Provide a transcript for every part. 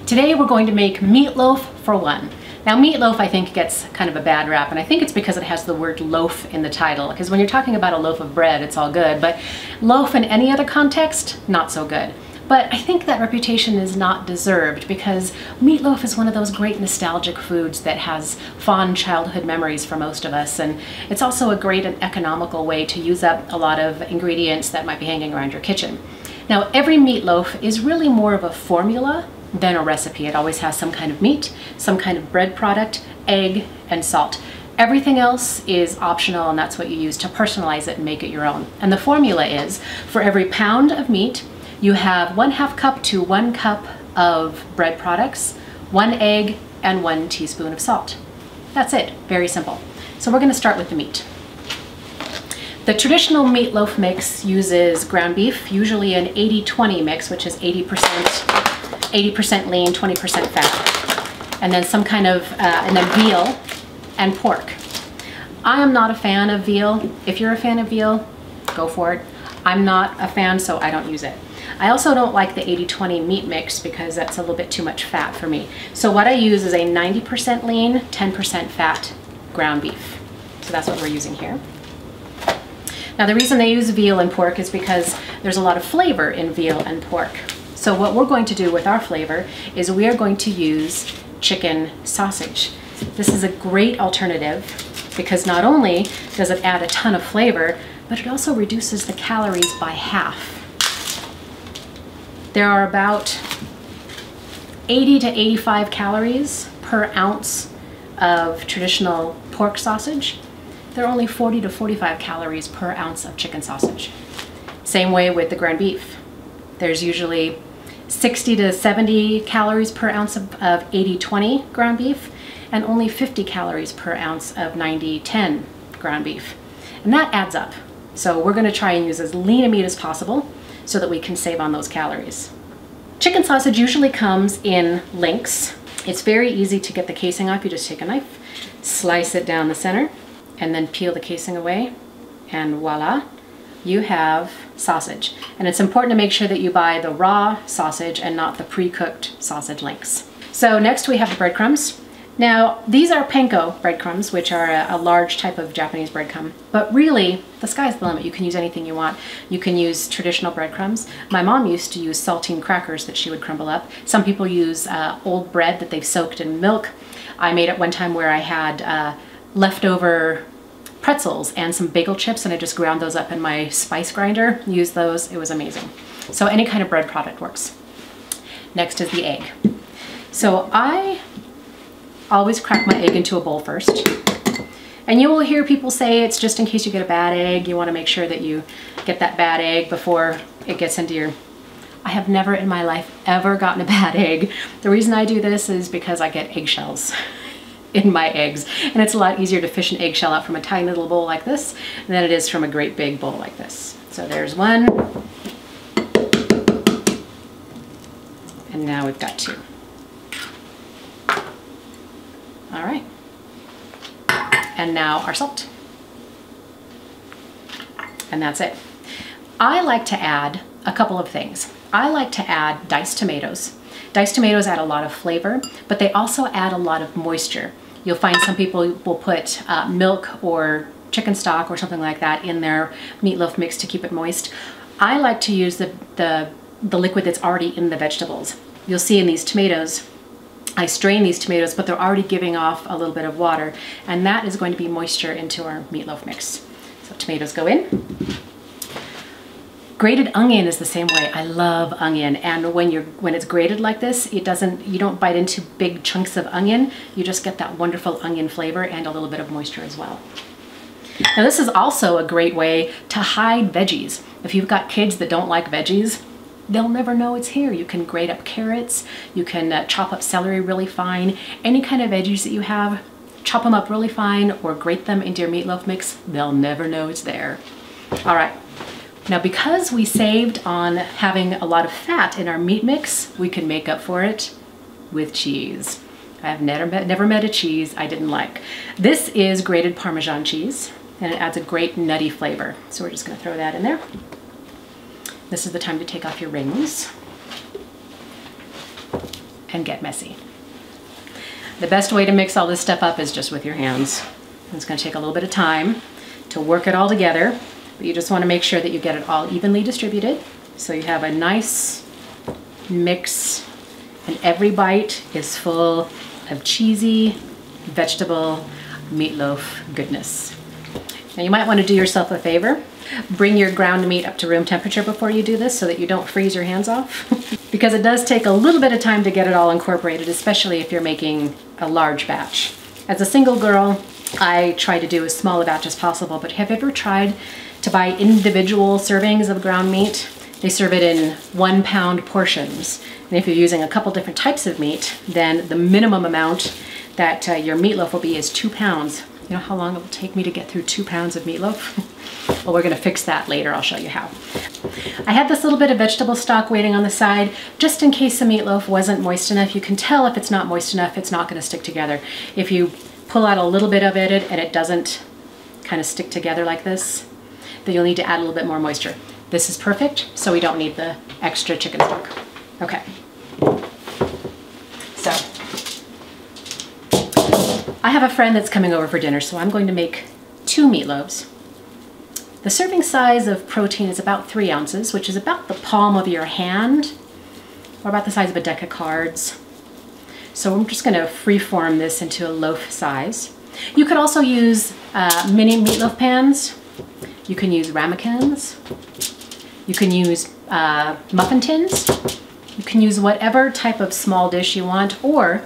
Today we're going to make meatloaf for one. Now meatloaf I think gets kind of a bad rap, and I think it's because it has the word loaf in the title, because when you're talking about a loaf of bread it's all good, but loaf in any other context, not so good. But I think that reputation is not deserved because meatloaf is one of those great nostalgic foods that has fond childhood memories for most of us, and it's also a great and economical way to use up a lot of ingredients that might be hanging around your kitchen. Now every meatloaf is really more of a formula than a recipe. It always has some kind of meat, some kind of bread product, egg, and salt. Everything else is optional, and that's what you use to personalize it and make it your own. And the formula is, for every pound of meat, you have 1/2 cup to 1 cup of bread products, 1 egg, and 1 teaspoon of salt. That's it, very simple. So we're gonna start with the meat. The traditional meatloaf mix uses ground beef, usually an 80-20 mix, which is 80% lean, 20% fat. And then some kind of, and then veal and pork. I am not a fan of veal. If you're a fan of veal, go for it. I'm not a fan, so I don't use it. I also don't like the 80-20 meat mix because that's a little bit too much fat for me. So what I use is a 90% lean, 10% fat ground beef. So that's what we're using here. Now the reason they use veal and pork is because there's a lot of flavor in veal and pork. So what we're going to do with our flavor is we are going to use chicken sausage. This is a great alternative because not only does it add a ton of flavor, but it also reduces the calories by half. There are about 80 to 85 calories per ounce of traditional pork sausage. There are only 40 to 45 calories per ounce of chicken sausage. Same way with the ground beef. There's usually 60 to 70 calories per ounce of 80-20 ground beef, and only 50 calories per ounce of 90-10 ground beef. And that adds up. So we're gonna try and use as lean a meat as possible so that we can save on those calories. Chicken sausage usually comes in links. It's very easy to get the casing off. You just take a knife, slice it down the center, and then peel the casing away, and voila, you have sausage. And it's important to make sure that you buy the raw sausage and not the pre-cooked sausage links. So next we have the breadcrumbs. Now these are panko breadcrumbs, which are a large type of Japanese breadcrumb, but really the sky's the limit. You can use anything you want. You can use traditional breadcrumbs. My mom used to use saltine crackers that she would crumble up. Some people use old bread that they've soaked in milk. I made it one time where I had leftover pretzels and some bagel chips, and I just ground those up in my spice grinder, used those. It was amazing. So any kind of bread product works. Next is the egg. So I always crack my egg into a bowl first. And you will hear people say it's just in case you get a bad egg. You want to make sure that you get that bad egg before it gets into your... I have never in my life ever gotten a bad egg. The reason I do this is because I get eggshells in my eggs, and it's a lot easier to fish an eggshell out from a tiny little bowl like this than it is from a great big bowl like this. So there's one, and now we've got 2. All right, and now our salt, and that's it. I like to add a couple of things. I like to add diced tomatoes. Diced tomatoes add a lot of flavor, but they also add a lot of moisture. You'll find some people will put milk or chicken stock or something like that in their meatloaf mix to keep it moist. I like to use the liquid that's already in the vegetables. You'll see in these tomatoes, I strain these tomatoes, but they're already giving off a little bit of water, and that is going to be moisture into our meatloaf mix. So tomatoes go in. Grated onion is the same way. I love onion, and when it's grated like this, you don't bite into big chunks of onion. You just get that wonderful onion flavor and a little bit of moisture as well. Now this is also a great way to hide veggies. If you've got kids that don't like veggies, they'll never know it's here. You can grate up carrots, you can chop up celery really fine. Any kind of veggies that you have, chop them up really fine or grate them into your meatloaf mix. They'll never know it's there. All right. Now because we saved on having a lot of fat in our meat mix, we can make up for it with cheese. I've never met a cheese I didn't like. This is grated Parmesan cheese, and it adds a great nutty flavor. So we're just gonna throw that in there. This is the time to take off your rings. and get messy. The best way to mix all this stuff up is just with your hands. It's going to take a little bit of time to work it all together, but you just want to make sure that you get it all evenly distributed so you have a nice mix and every bite is full of cheesy vegetable meatloaf goodness. Now you might want to do yourself a favor. Bring your ground meat up to room temperature before you do this so that you don't freeze your hands off. Because it does take a little bit of time to get it all incorporated, especially if you're making a large batch. As a single girl, I try to do as small a batch as possible, but have you ever tried to buy individual servings of ground meat? They serve it in 1 pound portions. And if you're using a couple different types of meat, then the minimum amount that your meatloaf will be is 2 pounds. You know how long it will take me to get through 2 pounds of meatloaf? Well, we're gonna fix that later. I'll show you how. I had this little bit of vegetable stock waiting on the side, just in case the meatloaf wasn't moist enough. You can tell if it's not moist enough, it's not gonna stick together. If you pull out a little bit of it and it doesn't kind of stick together like this, then you'll need to add a little bit more moisture. This is perfect, so we don't need the extra chicken stock. Okay. So, I have a friend that's coming over for dinner, so I'm going to make 2 meatloaves. The serving size of protein is about 3 ounces, which is about the palm of your hand, or about the size of a deck of cards. So I'm just gonna freeform this into a loaf size. You could also use mini meatloaf pans. You can use ramekins. You can use muffin tins. You can use whatever type of small dish you want, or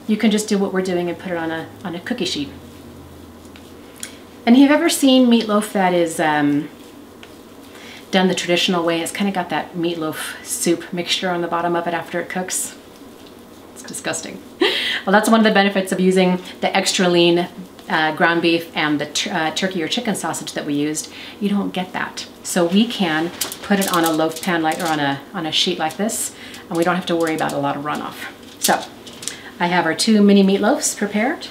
you can just do what we're doing and put it on a cookie sheet. And have you ever seen meatloaf that is done the traditional way? It's kind of got that meatloaf soup mixture on the bottom of it after it cooks. It's disgusting. Well, that's one of the benefits of using the extra lean ground beef and the turkey or chicken sausage that we used. You don't get that. So we can put it on a loaf pan or on a sheet like this, and we don't have to worry about a lot of runoff. So I have our 2 mini meatloaves prepared.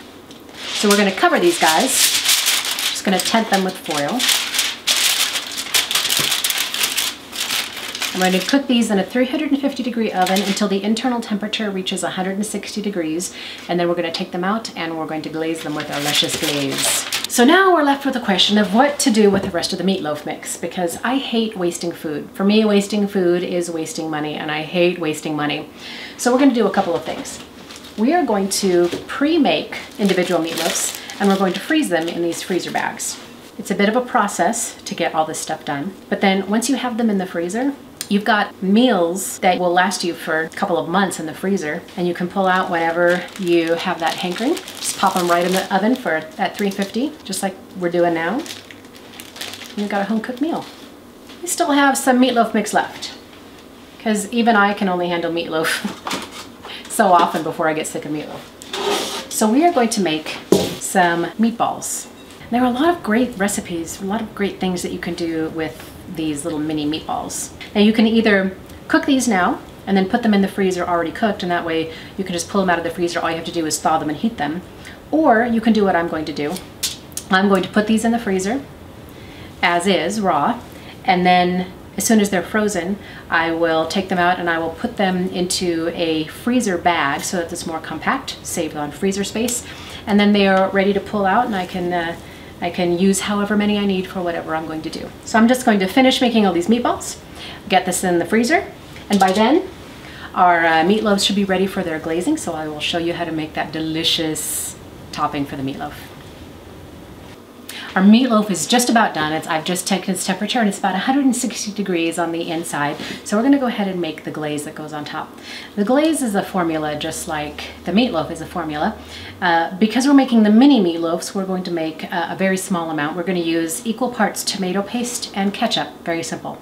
So we're gonna cover these guys. Just gonna tent them with foil. I'm going to cook these in a 350-degree oven until the internal temperature reaches 160 degrees, and then we're going to take them out and we're going to glaze them with our luscious glaze. So now we're left with the question of what to do with the rest of the meatloaf mix, because I hate wasting food. For me, wasting food is wasting money, and I hate wasting money. So we're going to do a couple of things. We are going to pre-make individual meatloafs, and we're going to freeze them in these freezer bags. It's a bit of a process to get all this stuff done, but then once you have them in the freezer, you've got meals that will last you for a couple of months in the freezer, and you can pull out whenever you have that hankering. Just pop them right in the oven for at 350, just like we're doing now. And you've got a home-cooked meal. We still have some meatloaf mix left, because even I can only handle meatloaf so often before I get sick of meatloaf. So we are going to make some meatballs. There are a lot of great recipes, a lot of great things that you can do with these little mini meatballs. Now you can either cook these now and then put them in the freezer already cooked, and that way you can just pull them out of the freezer. All you have to do is thaw them and heat them. Or you can do what I'm going to do. I'm going to put these in the freezer as is, raw, and then as soon as they're frozen, I will take them out and I will put them into a freezer bag so that it's more compact, save on freezer space, and then they are ready to pull out, and I can use however many I need for whatever I'm going to do. So I'm just going to finish making all these meatballs, get this in the freezer, and by then our meatloaves should be ready for their glazing, so I will show you how to make that delicious topping for the meatloaf. Our meatloaf is just about done. I've just taken its temperature, and it's about 160 degrees on the inside. So we're gonna go ahead and make the glaze that goes on top. The glaze is a formula just like the meatloaf is a formula. Because we're making the mini meatloafs, we're going to make a very small amount. We're gonna use equal parts tomato paste and ketchup, very simple.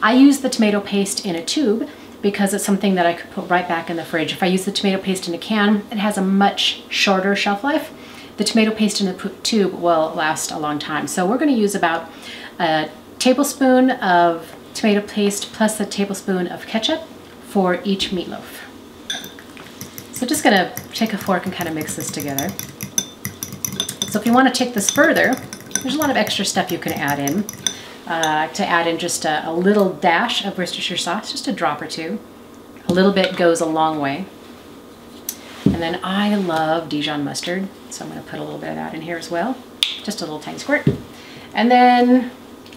I use the tomato paste in a tube because it's something that I could put right back in the fridge. If I use the tomato paste in a can, it has a much shorter shelf life. The tomato paste in the tube will last a long time. So we're going to use about a tablespoon of tomato paste plus a tablespoon of ketchup for each meatloaf. So just going to take a fork and kind of mix this together. So if you want to take this further, there's a lot of extra stuff you can add in. To add in just a little dash of Worcestershire sauce, just a drop or two. A little bit goes a long way. And then I love Dijon mustard, so I'm gonna put a little bit of that in here as well. Just a little tiny squirt. And then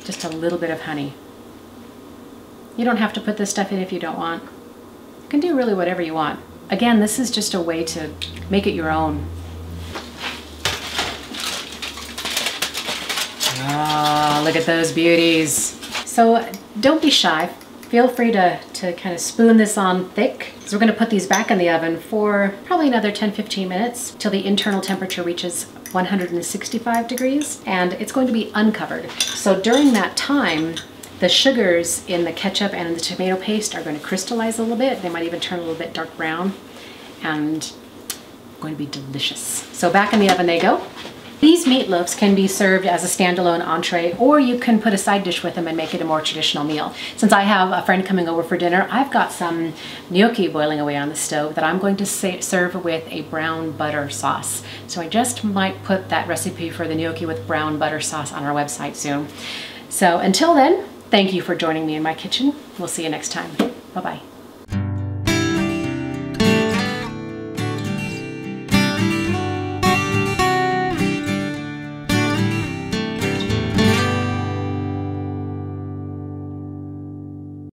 just a little bit of honey. You don't have to put this stuff in if you don't want. You can do really whatever you want. Again, this is just a way to make it your own. Ah, look at those beauties. So don't be shy. Feel free to kind of spoon this on thick. So we're gonna put these back in the oven for probably another 10-15 minutes till the internal temperature reaches 165 degrees, and it's going to be uncovered. So during that time, the sugars in the ketchup and in the tomato paste are going to crystallize a little bit. They might even turn a little bit dark brown, and going to be delicious. So back in the oven they go. These meatloafs can be served as a standalone entree, or you can put a side dish with them and make it a more traditional meal. Since I have a friend coming over for dinner, I've got some gnocchi boiling away on the stove that I'm going to serve with a brown butter sauce. So I just might put that recipe for the gnocchi with brown butter sauce on our website soon. So until then, thank you for joining me in my kitchen. We'll see you next time. Bye-bye.